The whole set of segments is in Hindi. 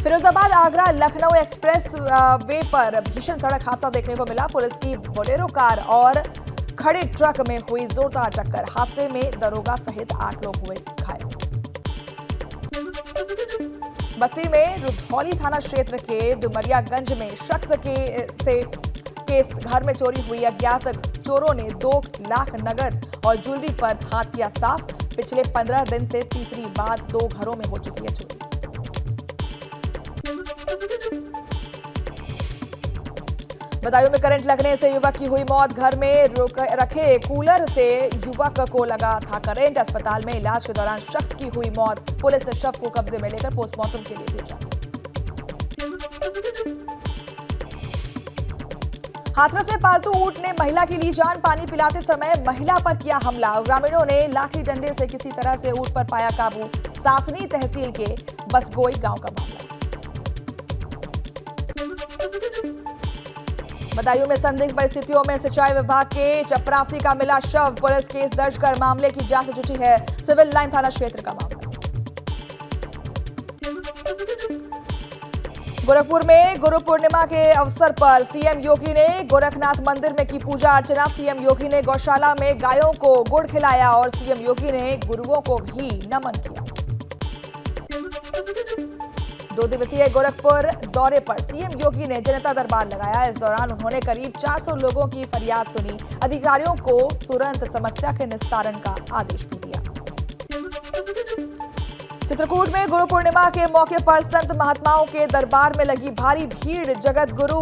फिरोजाबाद आगरा लखनऊ एक्सप्रेस वे पर भीषण सड़क हादसा देखने को मिला। पुलिस की बोलेरो कार और खड़े ट्रक में हुई जोरदार टक्कर। हादसे में दरोगा सहित 8 लोग हुए घायल। बस्ती में रुधौली थाना क्षेत्र के डुमरियागंज में शख्स के घर में चोरी हुई। अज्ञात चोरों ने 2 लाख नगद और ज्वेलरी पर हाथ किया साफ। पिछले 15 दिन से तीसरी बार 2 घरों में हो चुकी है चोरी। बदायूं में करंट लगने से युवक की हुई मौत। घर में रखे कूलर से युवक को लगा था करंट। अस्पताल में इलाज के दौरान शख्स की हुई मौत। पुलिस ने शव को कब्जे में लेकर पोस्टमार्टम के लिए भेजा। हाथरस में पालतू ऊंट ने महिला की ली जान। पानी पिलाते समय महिला पर किया हमला। ग्रामीणों ने लाठी डंडे से किसी तरह से ऊंट पर पाया काबू। सासनी तहसील के बसगोई गांव का मामला। बदायूं में संदिग्ध परिस्थितियों में सिंचाई विभाग के चपरासी का मिला शव। पुलिस केस दर्ज कर मामले की जांच में जुटी है। सिविल लाइन थाना क्षेत्र का मामला। गोरखपुर में गुरु पूर्णिमा के अवसर पर सीएम योगी ने गोरखनाथ मंदिर में की पूजा अर्चना। सीएम योगी ने गौशाला में गायों को गुड़ खिलाया और सीएम योगी ने गुरुओं को भी नमन किया। 2 दिवसीय गोरखपुर दौरे पर सीएम योगी ने जनता दरबार लगाया। इस दौरान उन्होंने करीब 400 लोगों की फरियाद सुनी। अधिकारियों को तुरंत समस्या के निस्तारण का आदेश भी दिया। चित्रकूट में गुरु पूर्णिमा के मौके पर संत महात्माओं के दरबार में लगी भारी भीड़। जगत गुरु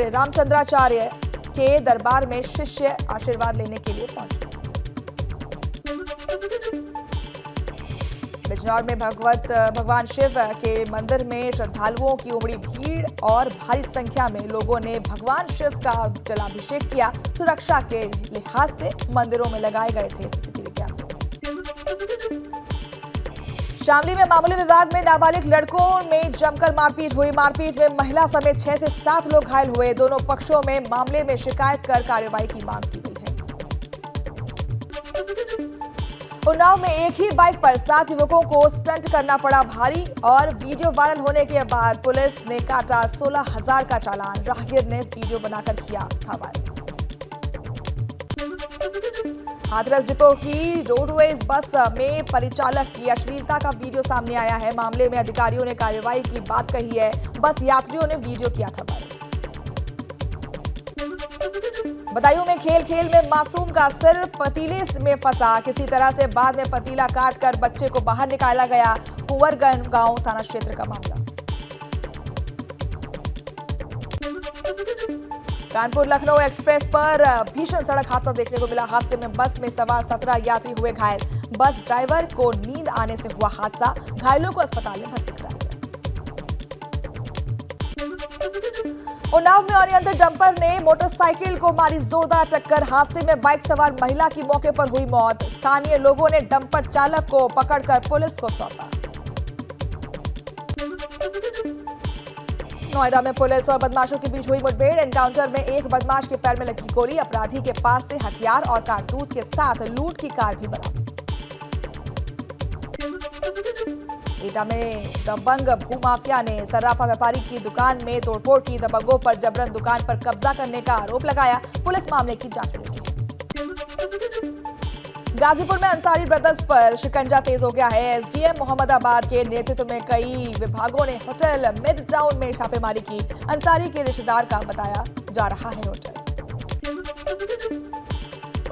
रामचंद्राचार्य के दरबार में शिष्य आशीर्वाद लेने के लिए पहुंचे। बिजनौर में भगवान शिव के मंदिर में श्रद्धालुओं की उमड़ी भीड़ और भारी संख्या में लोगों ने भगवान शिव का जलाभिषेक किया। सुरक्षा के लिहाज से मंदिरों में लगाए गए थे सीसीटीवी कैमरे। शामली में मामूली विवाद में नाबालिग लड़कों में जमकर मारपीट हुई। मारपीट में महिला समेत 6 से 7 लोग घायल हुए। दोनों पक्षों में मामले में शिकायत कर कार्रवाई की मांग की गई है। उन्नाव में एक ही बाइक पर 7 युवकों को स्टंट करना पड़ा भारी और वीडियो वायरल होने के बाद पुलिस ने काटा 16,000 का चालान। राहगीर ने वीडियो बनाकर किया था वायरल। हाथरस डिपो की रोडवेज बस में परिचालक की अश्लीलता का वीडियो सामने आया है। मामले में अधिकारियों ने कार्रवाई की बात कही है। बस यात्रियों ने वीडियो किया था वायरल। बदायूं में खेल में मासूम का सिर पतीले में फंसा। किसी तरह से बाद में पतीला काटकर बच्चे को बाहर निकाला गया। कुंवरगंज गांव थाना क्षेत्र का मामला। कानपुर लखनऊ एक्सप्रेस पर भीषण सड़क हादसा देखने को मिला। हादसे में बस में सवार 17 यात्री हुए घायल। बस ड्राइवर को नींद आने से हुआ हादसा। घायलों को अस्पताल में भर्ती कराया गया। उन्नाव में अनियंत्रित डंपर ने मोटरसाइकिल को मारी जोरदार टक्कर। हादसे में बाइक सवार महिला की मौके पर हुई मौत। स्थानीय लोगों ने डंपर चालक को पकड़कर पुलिस को सौंपा। नोएडा में पुलिस और बदमाशों के बीच हुई मुठभेड़। एनकाउंटर में एक बदमाश के पैर में लगी गोली। अपराधी के पास से हथियार और कारतूस के साथ लूट की कार भी बरामद। एटा में दबंग भूमाफिया ने सर्राफा व्यापारी की दुकान में तोड़फोड़ की। दबंगों पर जबरन दुकान पर कब्जा करने का आरोप लगाया। पुलिस मामले की जांच में जुटी है। गाजीपुर में अंसारी ब्रदर्स पर शिकंजा तेज हो गया है। एसडीएम मोहम्मदाबाद के नेतृत्व में कई विभागों ने होटल मिड टाउन में छापेमारी की। अंसारी के रिश्तेदार का बताया जा रहा है होटल।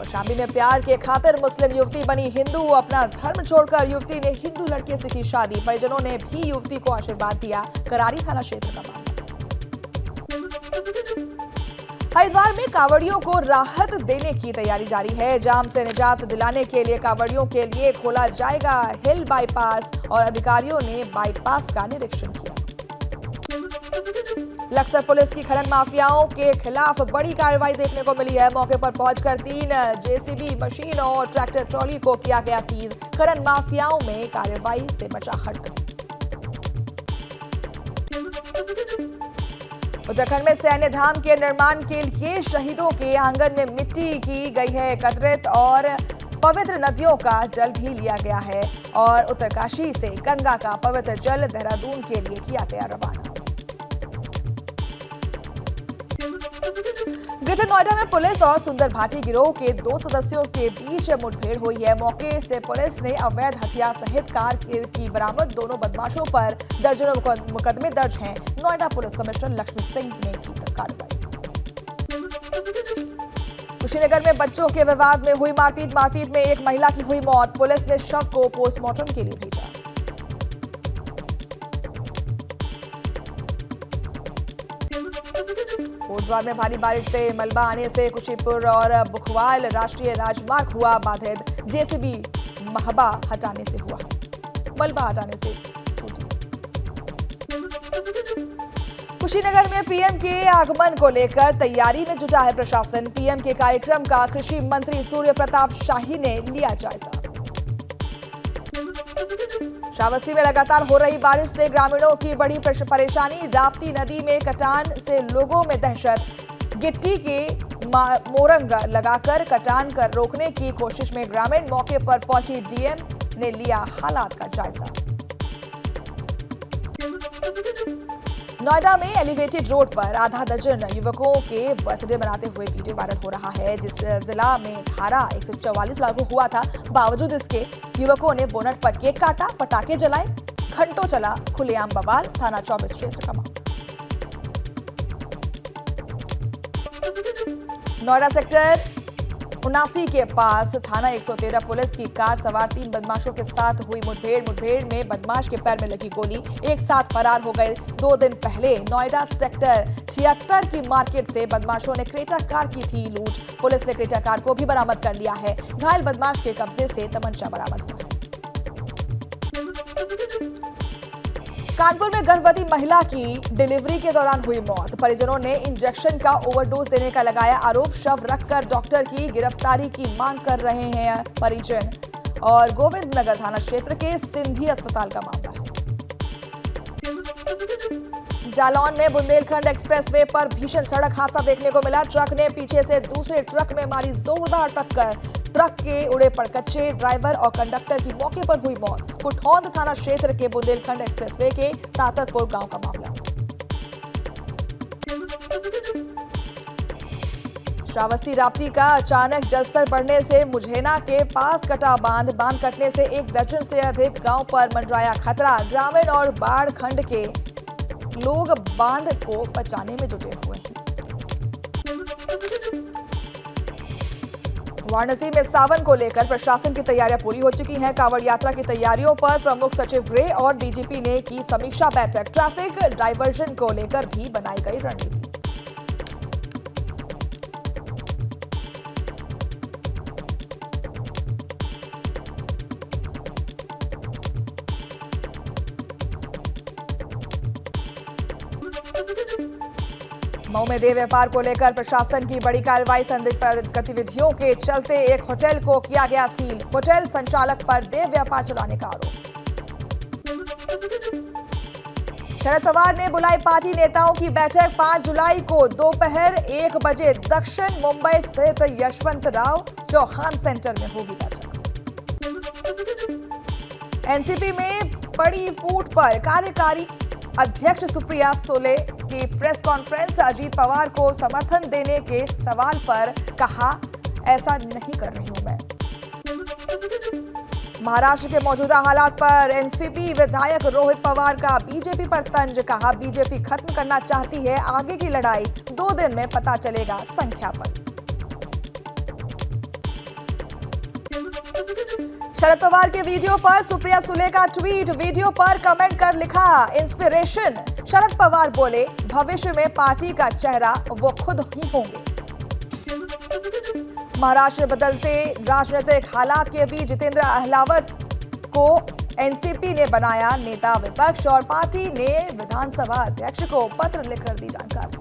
शामी में प्यार के खातिर मुस्लिम युवती बनी हिंदू। अपना धर्म छोड़कर युवती ने हिंदू लड़के से की शादी। परिजनों ने भी युवती को आशीर्वाद दिया। करारी थाना क्षेत्र का मामला। हरिद्वार में कांवड़ियों को राहत देने की तैयारी जारी है। जाम से निजात दिलाने के लिए कांवड़ियों के लिए खोला जाएगा हिल बाईपास और अधिकारियों ने बाईपास का निरीक्षण किया। लक्सर पुलिस की खनन माफियाओं के खिलाफ बड़ी कार्रवाई देखने को मिली है। मौके पर पहुंचकर 3 जेसीबी मशीन और ट्रैक्टर ट्रॉली को किया गया सीज। खनन माफियाओं में कार्रवाई से बचा हड़कंप। उत्तराखंड में सैन्य धाम के निर्माण के लिए शहीदों के आंगन में मिट्टी की गई है एकत्रित और पवित्र नदियों का जल भी लिया गया है और उत्तरकाशी से गंगा का पवित्र जल देहरादून के लिए किया गया रवाना। ग्रेटर नोएडा में पुलिस और सुंदर भाटी गिरोह के 2 सदस्यों के बीच मुठभेड़ हुई है। मौके से पुलिस ने अवैध हथियार सहित कार की बरामद। दोनों बदमाशों पर दर्जनों मुकदमे दर्ज हैं। नोएडा पुलिस कमिश्नर लक्ष्मी सिंह ने की कार्रवाई। कुशीनगर में बच्चों के विवाद में हुई मारपीट में एक महिला की हुई मौत। पुलिस ने शव को पोस्टमार्टम के लिए भेजा। कोटद्वार में भारी बारिश से मलबा आने से कुशीपुर और बुखवाल राष्ट्रीय राजमार्ग हुआ बाधित। जेसीबी महबा हटाने से हुआ, मलबा हटाने से छूटी। कुशीनगर में पीएम के आगमन को लेकर तैयारी में जुटा है प्रशासन। पीएम के कार्यक्रम का कृषि मंत्री सूर्य प्रताप शाही ने लिया जायजा। श्रावस्ती में लगातार हो रही बारिश से ग्रामीणों की बड़ी परेशानी। राप्ती नदी में कटान से लोगों में दहशत। गिट्टी के मोरंग लगाकर कटान कर रोकने की कोशिश में ग्रामीण। मौके पर पहुंची डीएम ने लिया हालात का जायजा। नोएडा में एलिवेटेड रोड पर आधा दर्जन युवकों के बर्थडे मनाते हुए वीडियो वायरल हो रहा है। जिस जिला में धारा 144 लागू हुआ था, बावजूद इसके युवकों ने बोनट पर केक काटा, पटाखे जलाए, घंटों चला खुलेआम बवाल। थाना 24 क्षेत्र का मामला। नोएडा सेक्टर 79 के पास थाना 113 पुलिस की कार सवार 3 बदमाशों के साथ हुई मुठभेड़ में बदमाश के पैर में लगी गोली, एक साथ फरार हो गए। 2 दिन पहले नोएडा सेक्टर 76 की मार्केट से बदमाशों ने क्रेटा कार की थी लूट। पुलिस ने क्रेटा कार को भी बरामद कर लिया है। घायल बदमाश के कब्जे से तमंचा बरामद हुआ है। कानपुर में गर्भवती महिला की डिलीवरी के दौरान हुई मौत। परिजनों ने इंजेक्शन का ओवरडोज देने का लगाया आरोप। शव रखकर डॉक्टर की गिरफ्तारी की मांग कर रहे हैं परिजन। और गोविंद नगर थाना क्षेत्र के सिंधी अस्पताल का मामला है। जालौन में बुंदेलखंड एक्सप्रेसवे पर भीषण सड़क हादसा देखने को मिला। ट्रक ने पीछे से दूसरे ट्रक में मारी जोरदार टक्कर। ट्रक के उड़े पड़कच्चे, ड्राइवर और कंडक्टर की मौके पर हुई मौत। कुठौंद थाना क्षेत्र के बुंदेलखंड एक्सप्रेसवे के तातरपुर गांव का मामला। श्रावस्ती राप्ती का अचानक जलस्तर बढ़ने से मुझेना के पास कटा बांध कटने से 1 दर्जन से अधिक गांव पर मंडराया खतरा। ग्रामीण और बाढ़ खंड के लोग बांध को बचाने में जुटे हुए हैं। वाराणसी में सावन को लेकर प्रशासन की तैयारियां पूरी हो चुकी हैं। कांवड़ यात्रा की तैयारियों पर प्रमुख सचिव गृह और डीजीपी ने की समीक्षा बैठक। ट्रैफिक डायवर्जन को लेकर भी बनाई गई रणनीति। मऊ में देह व्यापार को लेकर प्रशासन की बड़ी कार्रवाई। संदिग्ध गतिविधियों के चलते एक होटल को किया गया सील। होटल संचालक पर देह व्यापार चलाने का आरोप। शरद पवार ने बुलाई पार्टी नेताओं की बैठक। 5 जुलाई को दोपहर 1 बजे दक्षिण मुंबई स्थित यशवंतराव चौहान सेंटर में होगी बैठक। एनसीपी में बड़ी फूट पर कार्यकारी अध्यक्ष सुप्रिया सुले की प्रेस कॉन्फ्रेंस। अजीत पवार को समर्थन देने के सवाल पर कहा, ऐसा नहीं कर रही हूं मैं। महाराष्ट्र के मौजूदा हालात पर एनसीपी विधायक रोहित पवार का बीजेपी पर तंज। कहा, बीजेपी खत्म करना चाहती है आगे की लड़ाई, 2 दिन में पता चलेगा संख्या पर। शरद पवार के वीडियो पर सुप्रिया सुले का ट्वीट। वीडियो पर कमेंट कर लिखा, इंस्पिरेशन। शरद पवार बोले, भविष्य में पार्टी का चेहरा वो खुद ही होंगे। महाराष्ट्र में बदलते राजनीतिक हालात के बीच जितेंद्र अहलावत को एनसीपी ने बनाया नेता विपक्ष और पार्टी ने विधानसभा अध्यक्ष को पत्र लिखकर दी जानकारी।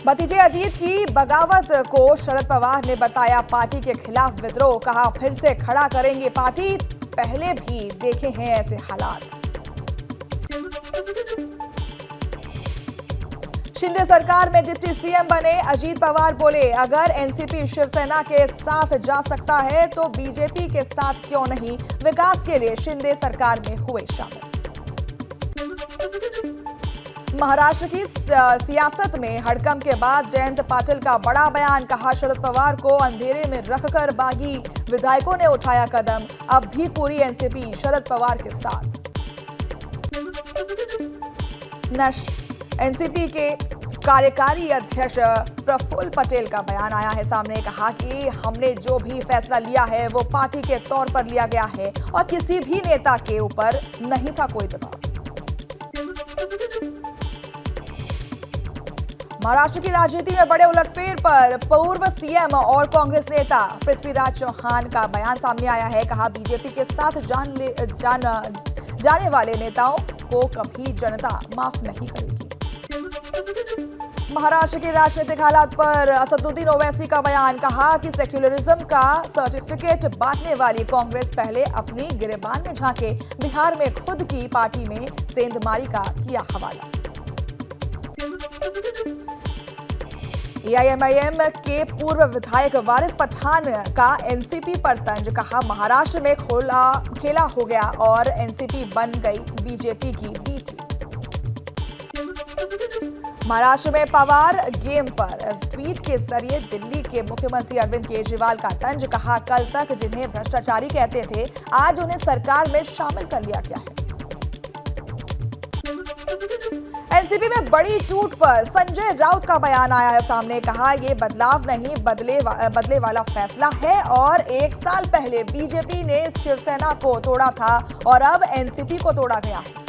भतीजे अजीत की बगावत को शरद पवार ने बताया पार्टी के खिलाफ विद्रोह। कहा, फिर से खड़ा करेंगे पार्टी, पहले भी देखे हैं ऐसे हालात। शिंदे सरकार में डिप्टी सीएम बने अजीत पवार बोले, अगर एनसीपी शिवसेना के साथ जा सकता है तो बीजेपी के साथ क्यों नहीं। विकास के लिए शिंदे सरकार में हुए शामिल। महाराष्ट्र की सियासत में हड़कंप के बाद जयंत पाटिल का बड़ा बयान, कहा शरद पवार को अंधेरे में रखकर बागी विधायकों ने उठाया कदम, अब भी पूरी एनसीपी शरद पवार के साथ। एनसीपी के कार्यकारी अध्यक्ष प्रफुल्ल पटेल का बयान आया है सामने, कहा कि हमने जो भी फैसला लिया है वो पार्टी के तौर पर लिया गया है और किसी भी नेता के ऊपर नहीं था कोई दबाव। महाराष्ट्र की राजनीति में बड़े उलटफेर पर पूर्व सीएम और कांग्रेस नेता पृथ्वीराज चौहान का बयान सामने आया है, कहा बीजेपी के साथ जाने वाले नेताओं को कभी जनता माफ नहीं करेगी। महाराष्ट्र के राजनीतिक हालात पर असदुद्दीन ओवैसी का बयान, कहा कि सेक्युलरिज्म का सर्टिफिकेट बांटने वाली कांग्रेस पहले अपनी गिरेबान में झांके, बिहार में खुद की पार्टी में सेंधमारी का किया हवाला। एआईएमआईएम के पूर्व विधायक वारिस पठान का एनसीपी पर तंज, कहा महाराष्ट्र में खेला हो गया और एनसीपी बन गई बीजेपी की बी टीम। महाराष्ट्र में पवार गेम पर ट्वीट के जरिए दिल्ली के मुख्यमंत्री अरविंद केजरीवाल का तंज, कहा कल तक जिन्हें भ्रष्टाचारी कहते थे आज उन्हें सरकार में शामिल कर लिया गया है। एनसीपी में बड़ी टूट पर संजय राउत का बयान आया है सामने, कहा यह बदलाव नहीं बदले वाला फैसला है और एक साल पहले बीजेपी ने शिवसेना को तोड़ा था और अब एनसीपी को तोड़ा गया है।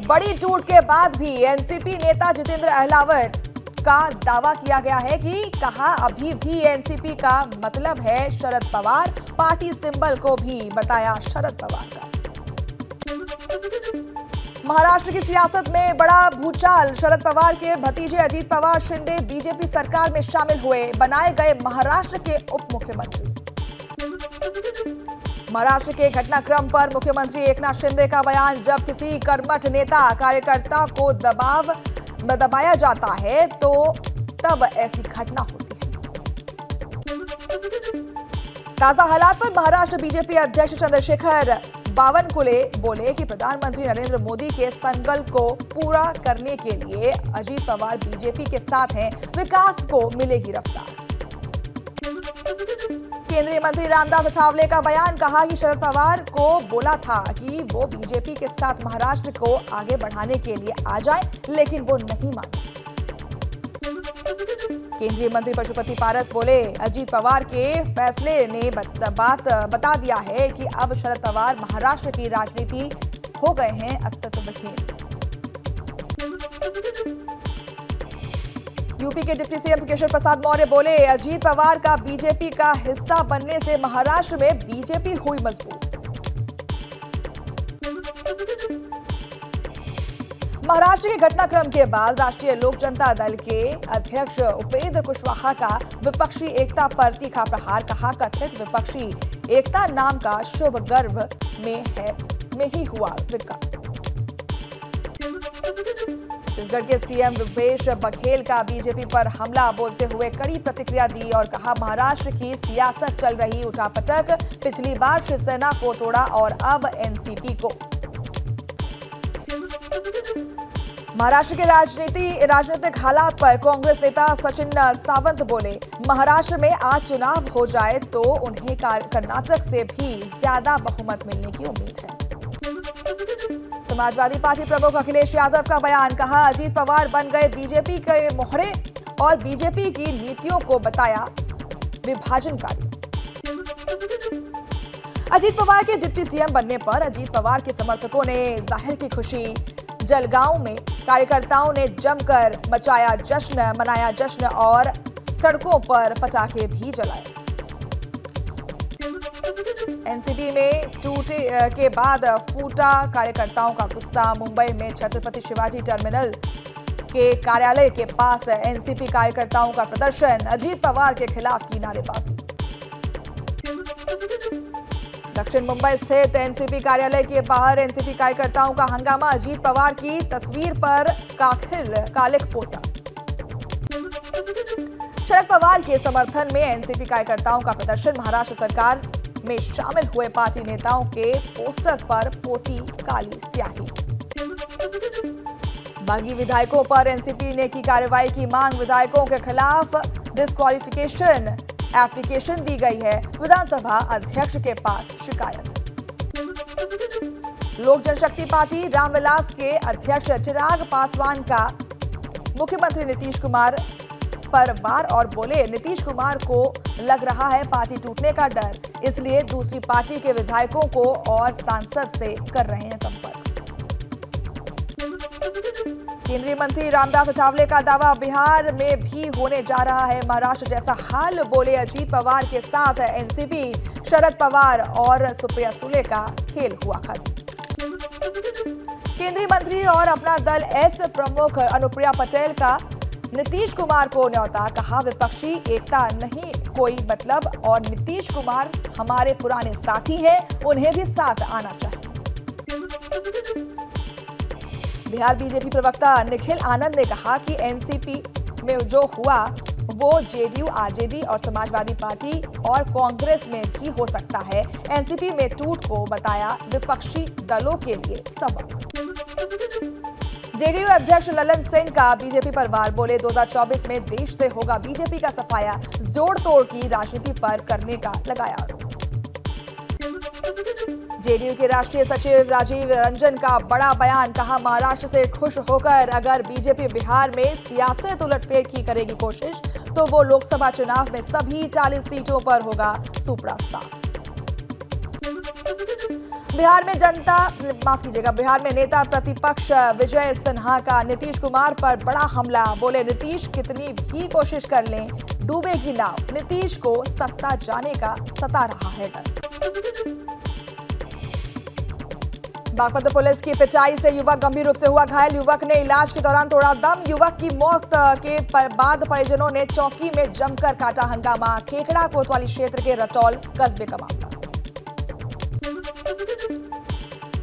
बड़ी टूट के बाद भी एनसीपी नेता जितेंद्र अहलावत का दावा किया गया है कि कहा अभी भी एनसीपी का मतलब है शरद पवार, पार्टी सिंबल को भी बताया शरद पवार का। महाराष्ट्र की सियासत में बड़ा भूचाल, शरद पवार के भतीजे अजीत पवार शिंदे बीजेपी सरकार में शामिल हुए, बनाए गए महाराष्ट्र के उप मुख्यमंत्री। महाराष्ट्र के घटनाक्रम पर मुख्यमंत्री एकनाथ शिंदे का बयान, जब किसी कर्मठ नेता कार्यकर्ता को दबाया जाता है तो तब ऐसी घटना होती है। ताजा हालात पर महाराष्ट्र बीजेपी अध्यक्ष चंद्रशेखर बावनकुले बोले कि प्रधानमंत्री नरेंद्र मोदी के संकल्प को पूरा करने के लिए अजीत पवार बीजेपी के साथ हैं, विकास को मिलेगी रफ्तार। केंद्रीय मंत्री रामदास अठावले का बयान, कहा कि शरद पवार को बोला था कि वो बीजेपी के साथ महाराष्ट्र को आगे बढ़ाने के लिए आ जाए, लेकिन वो नहीं माने। केंद्रीय मंत्री पशुपति पारस बोले, अजीत पवार के फैसले ने बात बता दिया है कि अब शरद पवार महाराष्ट्र की राजनीति हो गए हैं अस्तित्वहीन। यूपी के डिप्टी सीएम केशव प्रसाद मौर्य बोले, अजीत पवार का बीजेपी का हिस्सा बनने से महाराष्ट्र में बीजेपी हुई मजबूत। महाराष्ट्र के घटनाक्रम के बाद राष्ट्रीय लोक जनता दल के अध्यक्ष उपेंद्र कुशवाहा का विपक्षी एकता पर तीखा प्रहार, कहा कथित विपक्षी एकता नाम का शुभ गर्भ में ही हुआ विकास। छत्तीसगढ़ के सीएम भूपेश बघेल का बीजेपी पर हमला बोलते हुए कड़ी प्रतिक्रिया दी और कहा महाराष्ट्र की सियासत चल रही उठापटक, पिछली बार शिवसेना को तोड़ा और अब एनसीपी को। महाराष्ट्र के राजनीतिक हालात पर कांग्रेस नेता सचिन सावंत बोले, महाराष्ट्र में आज चुनाव हो जाए तो उन्हें कर्नाटक से भी ज्यादा बहुमत मिलने की उम्मीद है। समाजवादी पार्टी प्रमुख अखिलेश यादव का बयान, कहा अजीत पवार बन गए बीजेपी के मोहरे और बीजेपी की नीतियों को बताया विभाजनकारी। अजीत पवार के डिप्टी सीएम बनने पर अजीत पवार के समर्थकों ने जाहिर की खुशी, जलगांव में कार्यकर्ताओं ने जमकर मनाया जश्न और सड़कों पर पटाखे भी जलाए। एनसीपी में टूटे के बाद फूटा कार्यकर्ताओं का गुस्सा, मुंबई में छत्रपति शिवाजी टर्मिनल के कार्यालय के पास एनसीपी कार्यकर्ताओं का प्रदर्शन, अजीत पवार के खिलाफ की नारेबाजी। दक्षिण मुंबई स्थित एनसीपी कार्यालय के बाहर एनसीपी कार्यकर्ताओं का हंगामा, अजीत पवार की तस्वीर पर कालिख पोता। शरद पवार के समर्थन में एनसीपी कार्यकर्ताओं का प्रदर्शन, महाराष्ट्र सरकार में शामिल हुए पार्टी नेताओं के पोस्टर पर पोती काली स्याही। बागी विधायकों पर एनसीपी ने की कार्रवाई की मांग, विधायकों के खिलाफ डिस्क्वालिफिकेशन एप्लीकेशन दी गई है, विधानसभा अध्यक्ष के पास शिकायत। लोक जनशक्ति पार्टी रामविलास के अध्यक्ष चिराग पासवान का मुख्यमंत्री नीतीश कुमार पर वार और बोले, नीतीश कुमार को लग रहा है पार्टी टूटने का डर, इसलिए दूसरी पार्टी के विधायकों को और सांसद से कर रहे हैं संपर्क। केंद्रीय मंत्री रामदास अठावले का दावा, बिहार में भी होने जा रहा है महाराष्ट्र जैसा हाल, बोले अजीत पवार के साथ एनसीपी, शरद पवार और सुप्रिया सुले का खेल हुआ खत्म। केंद्रीय मंत्री और अपना दल एस प्रमुख अनुप्रिया पटेल का नीतीश कुमार को न्योता, कहा विपक्षी एकता नहीं कोई मतलब और नीतीश कुमार हमारे पुराने साथी हैं, उन्हें भी साथ आना चाहिए। बिहार बीजेपी प्रवक्ता निखिल आनंद ने कहा कि एनसीपी में जो हुआ वो जेडीयू, आरजेडी और समाजवादी पार्टी और कांग्रेस में भी हो सकता है। एनसीपी में टूट को बताया विपक्षी दलों के लिए सबक। जेडीयू अध्यक्ष ललन सिंह का बीजेपी पर वार, बोले 2024 में देश से होगा बीजेपी का सफाया, जोड़ तोड़ की राजनीति पर करने का लगाया आरोप। जेडीयू के राष्ट्रीय सचिव राजीव रंजन का बड़ा बयान, कहा महाराष्ट्र से खुश होकर अगर बीजेपी बिहार में सियासत उलटफेर की करेगी कोशिश तो वो लोकसभा चुनाव में सभी 40 सीटों पर होगा सुपड़ा साफ। बिहार में नेता प्रतिपक्ष विजय सिन्हा का नीतीश कुमार पर बड़ा हमला, बोले नीतीश कितनी भी कोशिश कर लें डूबेगी नाव, नीतीश को सत्ता जाने का सता रहा है डर। बागपत पुलिस की पिटाई से युवक गंभीर रूप से हुआ घायल, युवक ने इलाज के दौरान तोड़ा दम, युवक की मौत के बाद परिजनों ने चौकी में जमकर काटा हंगामा, खेखड़ा कोतवाली क्षेत्र के रटौल कस्बे का मामला।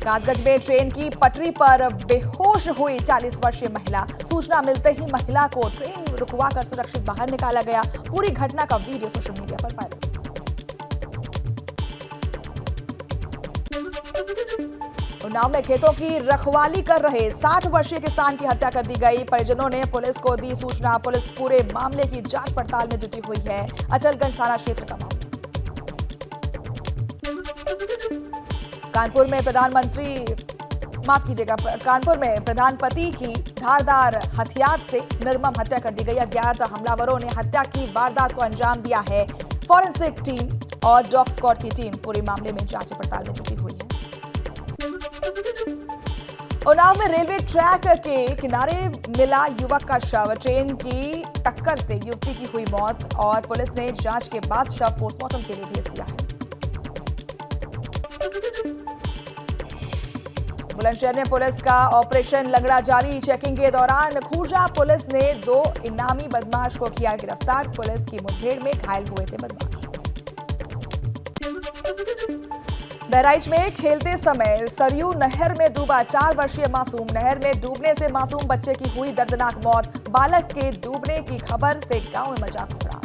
कासगंज में ट्रेन की पटरी पर बेहोश हुई 40 वर्षीय महिला, सूचना मिलते ही महिला को ट्रेन रुकवाकर सुरक्षित बाहर निकाला गया, पूरी घटना का वीडियो सोशल मीडिया पर वायरल। उन्नाव में खेतों की रखवाली कर रहे 60 वर्षीय किसान की हत्या कर दी गई, परिजनों ने पुलिस को दी सूचना, पुलिस पूरे मामले की जांच पड़ताल में जुटी हुई है। अचलगंज थाना क्षेत्र का मामला। कानपुर में प्रधानपति की धारदार हथियार से निर्मम हत्या कर दी गई, अज्ञात हमलावरों ने हत्या की वारदात को अंजाम दिया है। फॉरेंसिक टीम और डॉग स्क्वाड की टीम पूरे मामले में जांच पड़ताल में जुटी हुई है। उन्नाव में रेलवे ट्रैक के किनारे मिला युवक का शव, ट्रेन की टक्कर से युवती की हुई मौत और पुलिस ने जांच के बाद शव पोस्टमार्टम के लिए भेज दिया है। बुलंदशहर में पुलिस का ऑपरेशन लंगड़ा जारी, चेकिंग के दौरान खूर्जा पुलिस ने 2 इनामी बदमाश को किया गिरफ्तार, पुलिस की मुठभेड़ में घायल हुए थे बदमाश। बहराइच में खेलते समय सरयू नहर में डूबा 4 वर्षीय मासूम, नहर में डूबने से मासूम बच्चे की हुई दर्दनाक मौत, बालक के डूबने की खबर से गांव में मचा कोहराम।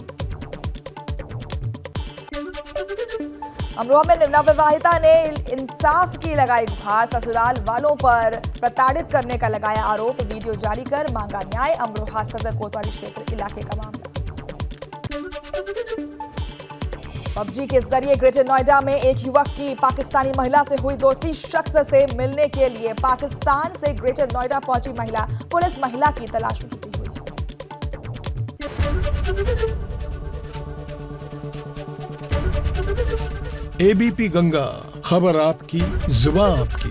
अमरोहा में नवविवाहिता ने इंसाफ की लगाई गुहार, ससुराल वालों पर प्रताड़ित करने का लगाया आरोप, वीडियो जारी कर मांगा न्याय, अमरोहा सदर कोतवाली क्षेत्र इलाके का मामला। पबजी के जरिए ग्रेटर नोएडा में एक युवक की पाकिस्तानी महिला से हुई दोस्ती, शख्स से मिलने के लिए पाकिस्तान से ग्रेटर नोएडा पहुंची महिला, पुलिस महिला की तलाश में जुटी हुई है। एबीपी गंगा, खबर आपकी, जुबान आपकी।